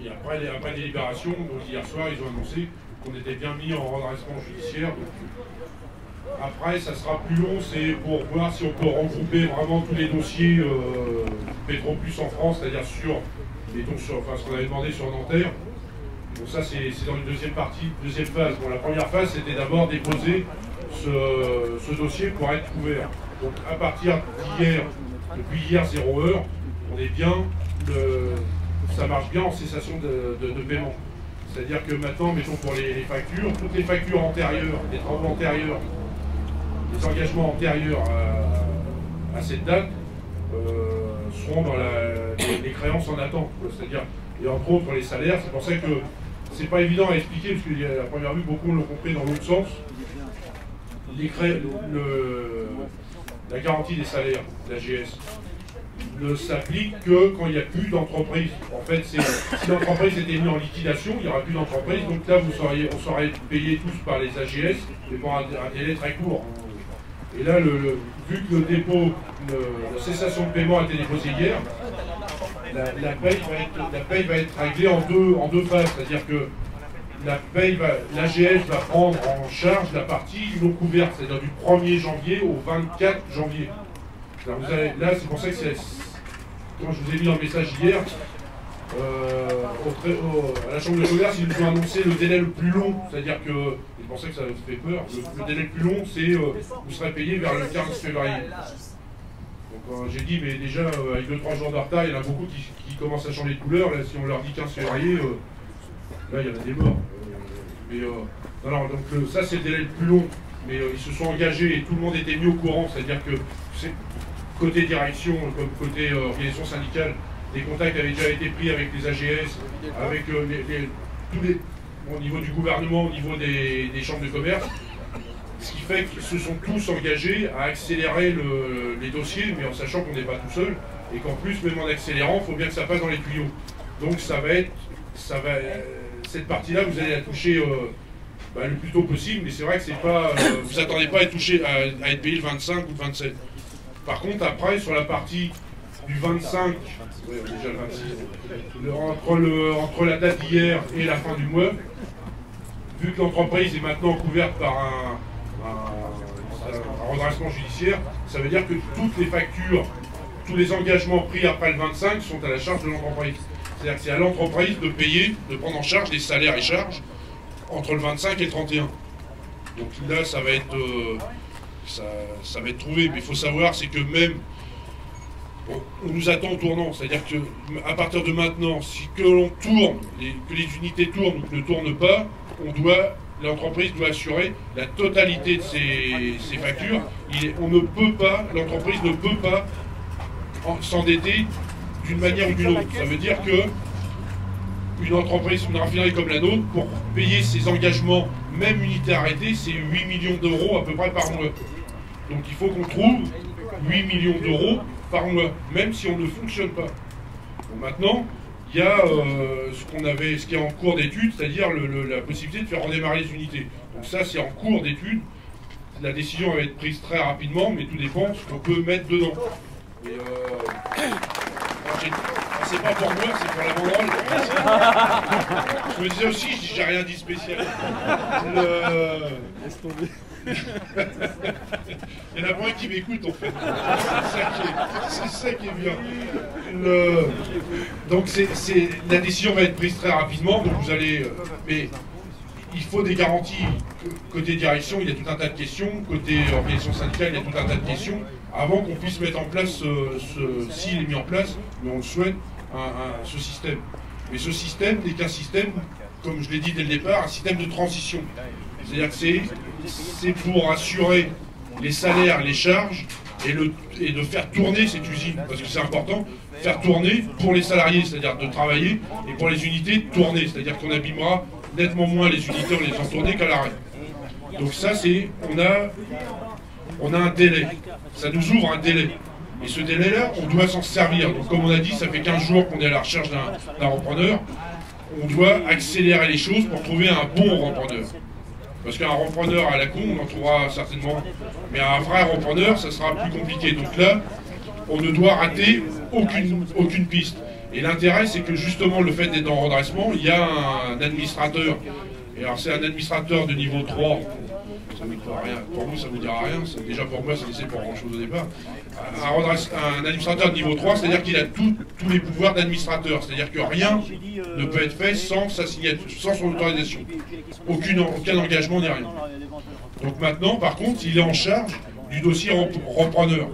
Et après délibération, donc hier soir, ils ont annoncé qu'on était bien mis en redressement judiciaire. Donc, après, ça sera plus long, c'est pour voir si on peut regrouper vraiment tous les dossiers Petroplus en France, c'est-à-dire sur, enfin, ce qu'on avait demandé sur Nanterre. Donc ça, c'est dans une deuxième partie, deuxième phase. Bon, la première phase, c'était d'abord déposer ce dossier pour être couvert. Donc à partir d'hier, depuis hier 0 heure, on est bien, ça marche bien en cessation de paiement. C'est-à-dire que maintenant, mettons pour les factures, toutes les factures antérieures, les travaux antérieurs, les engagements antérieurs à cette date seront dans les créances en attente. C'est-à-dire, et entre autres les salaires, c'est pour ça que c'est pas évident à expliquer, parce qu'à la première vue, beaucoup l'ont compris dans l'autre sens. La garantie des salaires, l'AGS, ne s'applique que quand il n'y a plus d'entreprise. En fait, si l'entreprise était mise en liquidation, il n'y aura plus d'entreprise. Donc là, on serait payé tous par les AGS, mais pour un délai très court. Et là, vu que le dépôt, la cessation de paiement a été déposée hier, la paye va être réglée en deux phases. C'est-à-dire que l'AGS va prendre en charge la partie non couverte, c'est-à-dire du 1er janvier au 24 janvier. Là, c'est pour ça que quand je vous ai mis dans le message hier, à la Chambre de commerce, ils nous ont annoncé le délai le plus long, c'est-à-dire que, c'est pour ça que ça fait peur, le délai le plus long, c'est vous serez payé vers le 15 février. Donc j'ai dit, mais déjà, avec 2-3 jours de retard, il y en a beaucoup qui commencent à changer de couleur. Là, si on leur dit 15 février, là, il y en a des morts. Alors, donc ça, c'est le délai le plus long. Mais ils se sont engagés et tout le monde était mis au courant. C'est-à-dire que côté direction, comme côté organisation syndicale, des contacts avaient déjà été pris avec les AGS, avec au niveau du gouvernement, au niveau des chambres de commerce. Ce qui fait qu'ils se sont tous engagés à accélérer les dossiers, mais en sachant qu'on n'est pas tout seul, et qu'en plus, même en accélérant, il faut bien que ça passe dans les tuyaux. Donc cette partie-là, vous allez la toucher le plus tôt possible, mais c'est vrai que c'est pas, vous attendez pas à être payé le 25 ou le 27. Par contre, après, sur la partie du 25, déjà le 26, entre la date d'hier et la fin du mois, vu que l'entreprise est maintenant couverte par un redressement judiciaire, ça veut dire que toutes les factures, tous les engagements pris après le 25 sont à la charge de l'entreprise. C'est-à-dire que c'est à l'entreprise de payer, de prendre en charge les salaires et charges entre le 25 et le 31. Donc là, ça va être trouvé. Mais il faut savoir, c'est que même, on nous attend au tournant. C'est-à-dire qu'à partir de maintenant, si que l'on tourne, que les unités tournent ou ne tournent pas, l'entreprise doit assurer la totalité de ses factures. L'entreprise ne peut pas s'endetter d'une manière ou d'une autre. Ça veut dire que une entreprise, une raffinerie comme la nôtre, pour payer ses engagements, même unités arrêtées, c'est 8 millions d'euros à peu près par mois. Donc il faut qu'on trouve 8 millions d'euros par mois, même si on ne fonctionne pas. Bon, maintenant, il y a ce qui est en cours d'étude, c'est-à-dire la possibilité de faire redémarrer les unités. Donc ça, c'est en cours d'étude. La décision va être prise très rapidement, mais tout dépend de ce qu'on peut mettre dedans. C'est pas pour moi, c'est pour la banderole. Je me disais aussi, j'ai rien dit spécial. Laisse tomber. Il y en a pas un qui m'écoute en fait. C'est ça qui est bien. Donc la décision va être prise très rapidement, donc vous allez. Mais il faut des garanties. Côté direction, il y a tout un tas de questions. Côté organisation syndicale, il y a tout un tas de questions. Avant qu'on puisse mettre en place, s'il est mis en place, mais on le souhaite, ce système. Mais ce système n'est qu'un système, comme je l'ai dit dès le départ, un système de transition. C'est-à-dire que c'est pour assurer les salaires, les charges, et de faire tourner cette usine. Parce que c'est important, faire tourner pour les salariés, c'est-à-dire de travailler, et pour les unités, tourner. C'est-à-dire qu'on abîmera nettement moins les unités en les faisant tourner qu'à l'arrêt. Donc ça, on a un délai. Ça nous ouvre un délai. Et ce délai-là, on doit s'en servir. Donc comme on a dit, ça fait 15 jours qu'on est à la recherche d'un repreneur. On doit accélérer les choses pour trouver un bon repreneur. Parce qu'un repreneur à la con, on en trouvera certainement. Mais un vrai repreneur, ça sera plus compliqué. Donc là, on ne doit rater aucune piste. Et l'intérêt, c'est que justement, le fait d'être en redressement, il y a un administrateur. Et alors, c'est un administrateur de niveau 3. Ça vous dira rien. Pour vous, ça ne vous dira rien. Déjà pour moi, c'est pour grand-chose au départ. Un administrateur de niveau 3, c'est-à-dire qu'il a tous les pouvoirs d'administrateur. C'est-à-dire que rien ne peut être fait sans sa signature, sans son autorisation. Aucun engagement ni rien. Donc maintenant, par contre, il est en charge du dossier repreneur.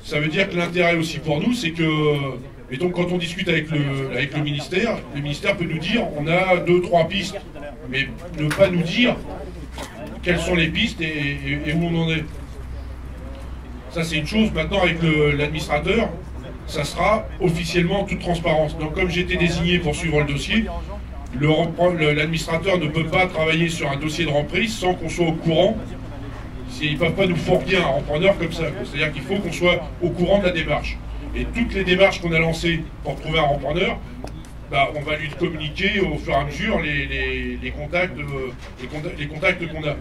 Ça veut dire que l'intérêt aussi pour nous, c'est que, et donc quand on discute avec le ministère peut nous dire on a 2-3 pistes, mais ne pas nous dire quelles sont les pistes et où on en est. Ça c'est une chose. Maintenant avec l'administrateur, ça sera officiellement en toute transparence. Donc comme j'ai été désigné pour suivre le dossier, l'administrateur ne peut pas travailler sur un dossier de reprise sans qu'on soit au courant. Ils ne peuvent pas nous fourguer un repreneur comme ça. C'est-à-dire qu'il faut qu'on soit au courant de la démarche. Et toutes les démarches qu'on a lancées pour trouver un repreneur, bah, on va lui communiquer au fur et à mesure les contacts qu'on a.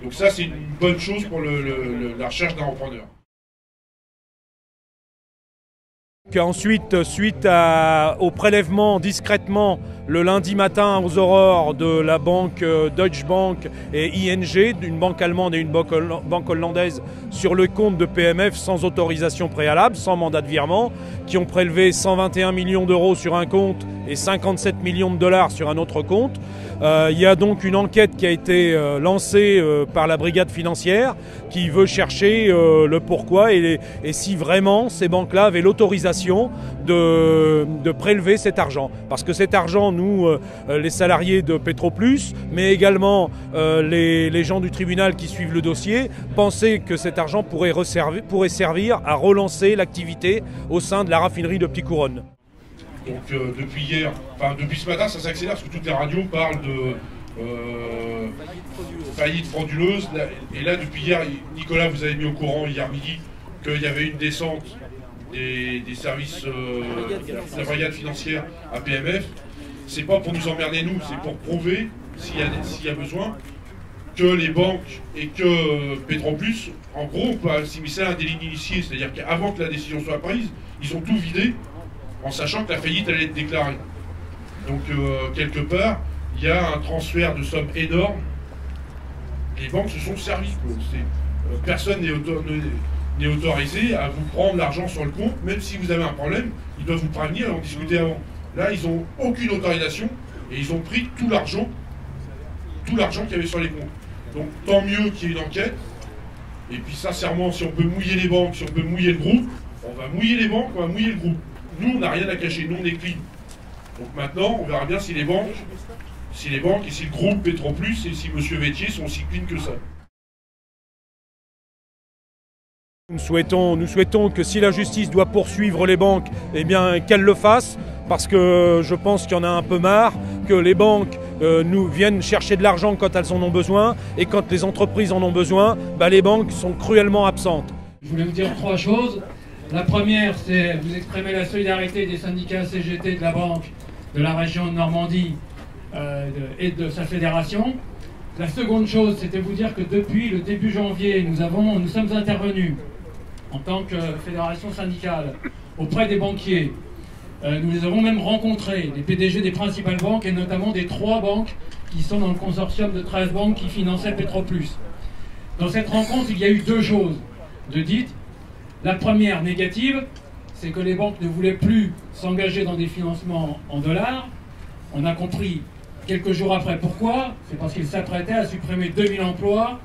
Donc ça, c'est une bonne chose pour la recherche d'un repreneur. Ensuite, suite au prélèvement discrètement le lundi matin aux aurores de la banque Deutsche Bank et ING, une banque allemande et une banque hollandaise, sur le compte de PMF sans autorisation préalable, sans mandat de virement, qui ont prélevé 121 millions d'euros sur un compte et 57 millions de dollars sur un autre compte. Il y a donc une enquête qui a été lancée par la brigade financière qui veut chercher le pourquoi et si vraiment ces banques-là avaient l'autorisation de prélever cet argent. Parce que cet argent, nous, les salariés de Petroplus, mais également les gens du tribunal qui suivent le dossier, pensaient que cet argent pourrait servir à relancer l'activité au sein de la raffinerie de Petit-Couronne. Donc depuis ce matin, ça s'accélère parce que toutes les radios parlent de faillite frauduleuse. Et là, depuis hier, Nicolas vous avez mis au courant hier midi qu'il y avait une descente des services de la brigade financière à PMF. C'est pas pour nous emmerder nous, c'est pour prouver, s'il y a besoin, que les banques et que Petroplus, en gros, on peut assimiler ça à un délit d'initié. C'est-à-dire qu'avant que la décision soit prise, ils ont tout vidé, en sachant que la faillite allait être déclarée. Donc quelque part, il y a un transfert de sommes énormes. Les banques se sont servies. Personne n'est autorisé à vous prendre l'argent sur le compte, même si vous avez un problème, ils doivent vous prévenir et en discuter avant. Là, ils n'ont aucune autorisation et ils ont pris tout l'argent qu'il y avait sur les comptes. Donc tant mieux qu'il y ait une enquête. Et puis sincèrement, si on peut mouiller les banques, si on peut mouiller le groupe, on va mouiller les banques, on va mouiller le groupe. Nous, on n'a rien à cacher, nous on est clean. Donc maintenant, on verra bien si les banques et si le groupe Petroplus et si M. Vétier sont aussi clean que ça. Nous souhaitons que si la justice doit poursuivre les banques, eh bien qu'elle le fasse, parce que je pense qu'il y en a un peu marre, que les banques nous viennent chercher de l'argent quand elles en ont besoin, et quand les entreprises en ont besoin, bah, les banques sont cruellement absentes. Je voulais vous dire 3 choses. La première, c'est vous exprimer la solidarité des syndicats CGT de la banque de la région de Normandie et de sa fédération. La seconde chose, c'était vous dire que depuis le début janvier, nous sommes intervenus en tant que fédération syndicale auprès des banquiers. Nous les avons même rencontrés, les PDG des principales banques et notamment des 3 banques qui sont dans le consortium de 13 banques qui finançaient Petroplus. Dans cette rencontre, il y a eu 2 choses de dites. La première, négative, c'est que les banques ne voulaient plus s'engager dans des financements en dollars. On a compris quelques jours après pourquoi. C'est parce qu'ils s'apprêtaient à supprimer 2000 emplois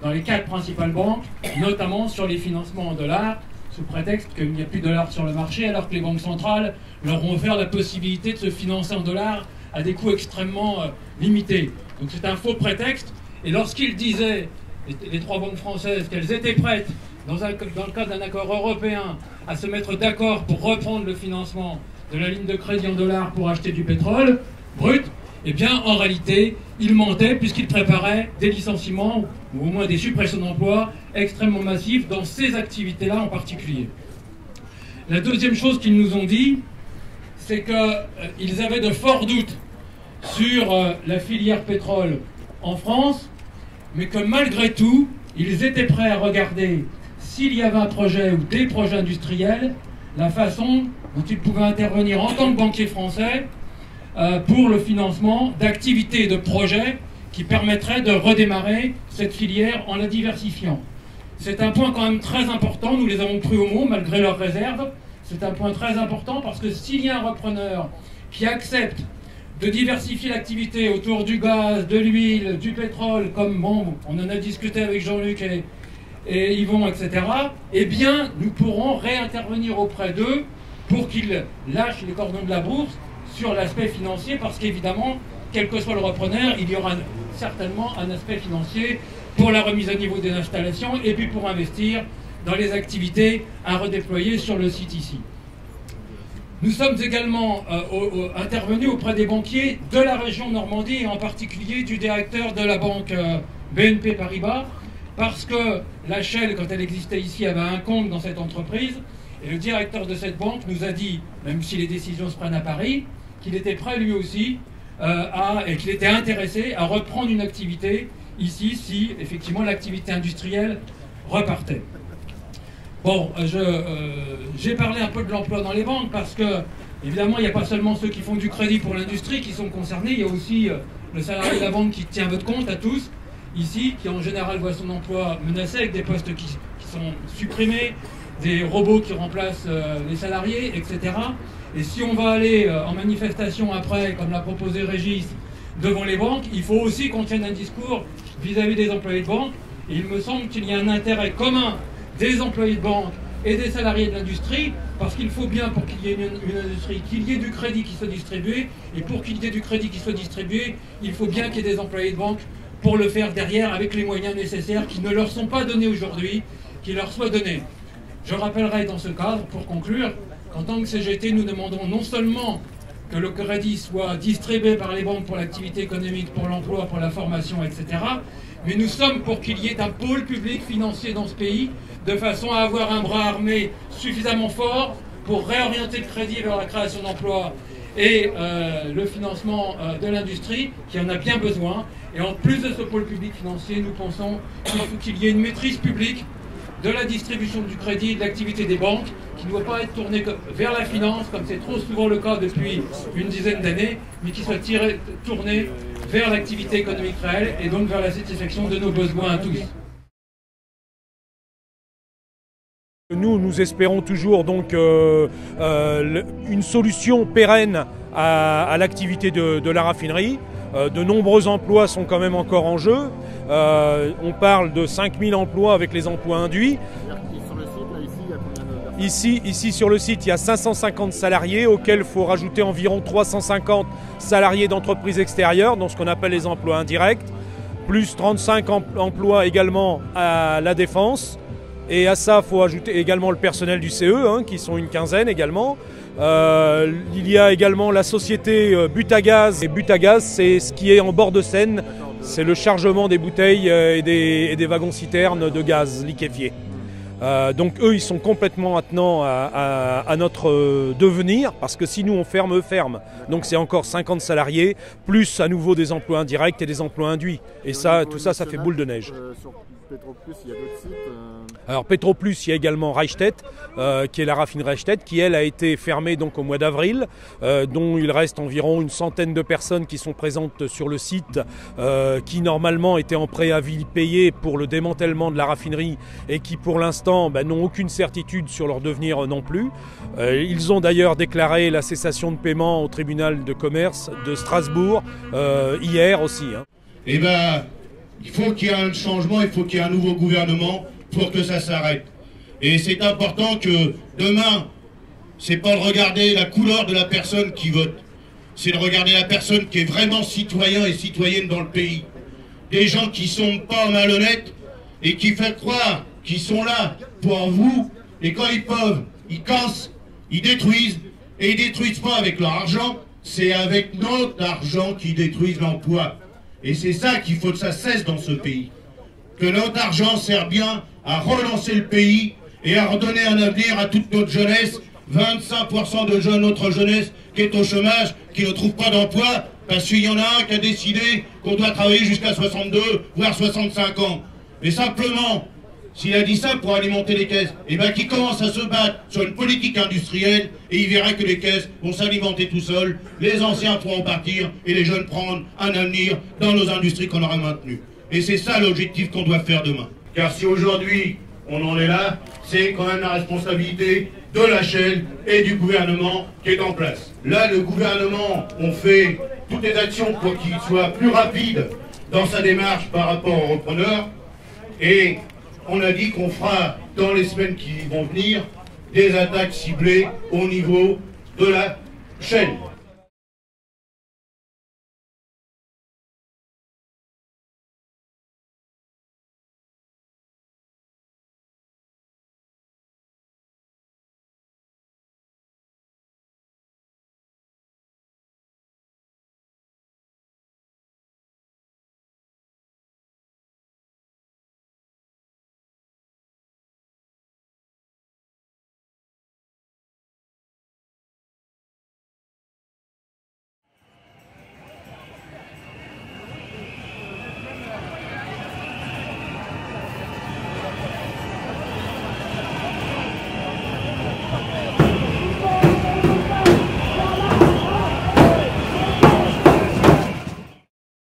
dans les 4 principales banques, notamment sur les financements en dollars, sous prétexte qu'il n'y a plus de dollars sur le marché, alors que les banques centrales leur ont offert la possibilité de se financer en dollars à des coûts extrêmement limités. Donc c'est un faux prétexte. Et lorsqu'ils disaient, les 3 banques françaises, qu'elles étaient prêtes, dans le cadre d'un accord européen, à se mettre d'accord pour reprendre le financement de la ligne de crédit en dollars pour acheter du pétrole brut, eh bien, en réalité, ils mentaient puisqu'ils préparaient des licenciements ou au moins des suppressions d'emplois extrêmement massifs dans ces activités-là en particulier. La deuxième chose qu'ils nous ont dit, c'est qu'ils avaient de forts doutes sur la filière pétrole en France, mais que malgré tout, ils étaient prêts à regarder s'il y avait un projet ou des projets industriels, la façon dont il pouvait intervenir en tant que banquier français pour le financement d'activités et de projets qui permettraient de redémarrer cette filière en la diversifiant. C'est un point quand même très important, nous les avons pris au mot malgré leurs réserves. C'est un point très important parce que s'il y a un repreneur qui accepte de diversifier l'activité autour du gaz, de l'huile, du pétrole, comme bon, on en a discuté avec Jean-Luc et Yvon, etc., eh bien, nous pourrons réintervenir auprès d'eux pour qu'ils lâchent les cordons de la bourse sur l'aspect financier, parce qu'évidemment, quel que soit le repreneur, il y aura certainement un aspect financier pour la remise à niveau des installations et puis pour investir dans les activités à redéployer sur le site ici. Nous sommes également intervenus auprès des banquiers de la région Normandie et en particulier du directeur de la banque BNP Paribas, parce que la Shell, quand elle existait ici, avait un compte dans cette entreprise et le directeur de cette banque nous a dit, même si les décisions se prennent à Paris, qu'il était prêt lui aussi et qu'il était intéressé à reprendre une activité ici si effectivement l'activité industrielle repartait. Bon, j'ai parlé un peu de l'emploi dans les banques parce que évidemment il n'y a pas seulement ceux qui font du crédit pour l'industrie qui sont concernés, il y a aussi le salarié de la banque qui tient votre compte à tous ici, qui en général voit son emploi menacé avec des postes qui sont supprimés, des robots qui remplacent les salariés, etc. Et si on va aller en manifestation après, comme l'a proposé Régis, devant les banques, il faut aussi qu'on tienne un discours vis-à-vis des employés de banque. Et il me semble qu'il y a un intérêt commun des employés de banque et des salariés de l'industrie, parce qu'il faut bien, pour qu'il y ait une industrie, qu'il y ait du crédit qui soit distribué, et pour qu'il y ait du crédit qui soit distribué, il faut bien qu'il y ait des employés de banque pour le faire derrière avec les moyens nécessaires qui ne leur sont pas donnés aujourd'hui, qui leur soient donnés. Je rappellerai dans ce cadre, pour conclure, qu'en tant que CGT, nous demandons non seulement que le crédit soit distribué par les banques pour l'activité économique, pour l'emploi, pour la formation, etc., mais nous sommes pour qu'il y ait un pôle public financier dans ce pays, de façon à avoir un bras armé suffisamment fort pour réorienter le crédit vers la création d'emplois et le financement de l'industrie, qui en a bien besoin. Et en plus de ce pôle public financier, nous pensons qu'il faut qu'il y ait une maîtrise publique de la distribution du crédit et de l'activité des banques, qui ne doit pas être tournée vers la finance, comme c'est trop souvent le cas depuis une dizaine d'années, mais qui soit tournée vers l'activité économique réelle et donc vers la satisfaction de nos besoins à tous. Nous espérons toujours donc une solution pérenne à l'activité de la raffinerie. De nombreux emplois sont quand même encore en jeu. On parle de 5000 emplois avec les emplois induits. Ici sur le site, il y a 550 salariés auxquels il faut rajouter environ 350 salariés d'entreprises extérieures, dans ce qu'on appelle les emplois indirects, plus 35 emplois également à la Défense. Et à ça, il faut ajouter également le personnel du CE, qui sont une quinzaine également. Il y a également la société Butagaz. Et Butagaz, c'est ce qui est en bord de Seine. C'est le chargement des bouteilles et des wagons-citernes de gaz liquéfié. Donc eux, ils sont complètement attenants à notre devenir, parce que si nous on ferme, eux ferment. Donc c'est encore 50 salariés, plus à nouveau des emplois indirects et des emplois induits. Et ça, tout ça, ça fait boule de neige. Petroplus, il y a d'autres sites Alors Petroplus, il y a également Reichstett, qui est la raffinerie Reichstett, qui elle a été fermée donc au mois d'avril, dont il reste environ une centaine de personnes qui sont présentes sur le site, qui normalement étaient en préavis payé pour le démantèlement de la raffinerie et qui pour l'instant n'ont aucune certitude sur leur devenir non plus. Ils ont d'ailleurs déclaré la cessation de paiement au tribunal de commerce de Strasbourg hier aussi. Eh bien, il faut qu'il y ait un changement, il faut qu'il y ait un nouveau gouvernement pour que ça s'arrête. Et c'est important que demain, c'est pas de regarder la couleur de la personne qui vote, c'est de regarder la personne qui est vraiment citoyen et citoyenne dans le pays. Des gens qui sont pas malhonnêtes et qui font croire qu'ils sont là pour vous, et quand ils peuvent, ils cassent, ils détruisent, et ils détruisent pas avec leur argent, c'est avec notre argent qu'ils détruisent l'emploi. Et c'est ça qu'il faut que ça cesse dans ce pays. Que notre argent sert bien à relancer le pays et à redonner un avenir à toute notre jeunesse. 25% de notre jeunesse qui est au chômage, qui ne trouve pas d'emploi, parce qu'il y en a un qui a décidé qu'on doit travailler jusqu'à 62, voire 65 ans. Et simplement, s'il a dit ça pour alimenter les caisses, et bien qu'il commence à se battre sur une politique industrielle et il verra que les caisses vont s'alimenter tout seuls, les anciens pourront partir et les jeunes prendre un avenir dans nos industries qu'on aura maintenues. Et c'est ça l'objectif qu'on doit faire demain. Car si aujourd'hui on en est là, c'est quand même la responsabilité de la chaîne et du gouvernement qui est en place. Là, le gouvernement, on fait toutes les actions pour qu'il soit plus rapide dans sa démarche par rapport aux repreneurs. Et on a dit qu'on fera, dans les semaines qui vont venir, des attaques ciblées au niveau de la chaîne.